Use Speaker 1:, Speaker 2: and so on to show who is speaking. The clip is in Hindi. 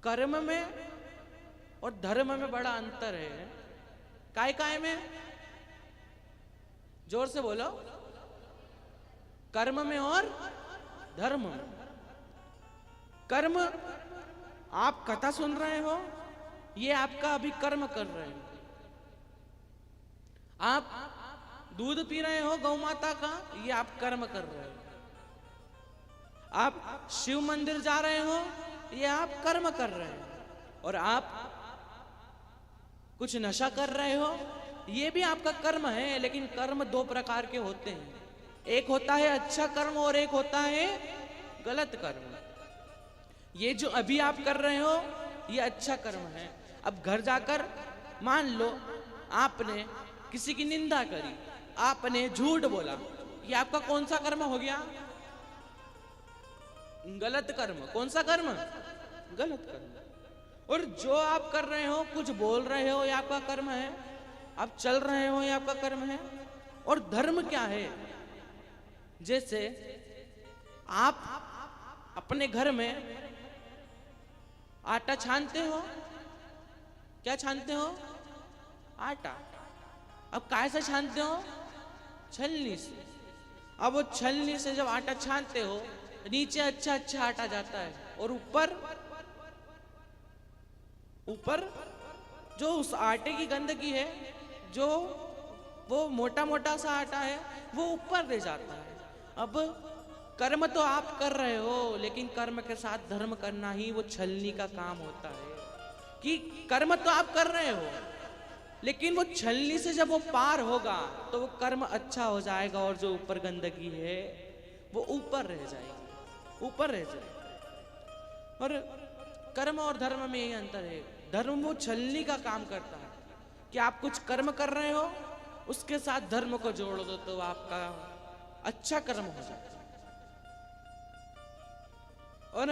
Speaker 1: कर्म में और धर्म में बड़ा अंतर है। काय में? जोर से बोलो। कर्म में और धर्म में। कर्म, आप कथा सुन रहे हो, ये आपका अभी कर्म कर रहे हो। आप दूध पी रहे हो गौ माता का, ये आप कर्म कर रहे हो। आप शिव मंदिर जा रहे हो, ये आप कर्म कर रहे हो। और आप कुछ नशा कर रहे हो, ये भी आपका कर्म है। लेकिन कर्म दो प्रकार के होते हैं, एक होता है अच्छा कर्म और एक होता है गलत कर्म। ये जो अभी आप कर रहे हो ये अच्छा कर्म है। अब घर जाकर मान लो आपने किसी की निंदा करी, आपने झूठ बोला, ये आपका कौन सा कर्म हो गया? गलत कर्म। कौन सा कर्म? गलत कर्म। और जो आप कर रहे हो, कुछ बोल रहे हो, ये आपका कर्म है। आप चल रहे हो, ये आपका कर्म है। और धर्म क्या है? जैसे आप अपने घर में आटा छानते हो। क्या छानते हो? आटा। अब कैसे छानते हो? छलनी से। अब वो छलनी से जब आटा छानते हो, नीचे अच्छा अच्छा आटा जाता है, और ऊपर जो उस आटे की गंदगी है, जो वो मोटा मोटा सा आटा है, वो ऊपर ले जाता है। अब कर्म तो आप कर रहे हो, लेकिन कर्म के साथ धर्म करना ही वो छलनी का काम होता है। कि कर्म तो आप कर रहे हो, लेकिन वो छलनी से जब वो पार होगा तो वो कर्म अच्छा हो जाएगा, और जो ऊपर गंदगी है वो ऊपर रह जाएगी, ऊपर रह जाएगी। और कर्म और धर्म में यही अंतर है। धर्म वो छलनी का काम करता है कि आप कुछ कर्म कर रहे हो, उसके साथ धर्म को जोड़ दो तो आपका अच्छा कर्म हो जाएगा। और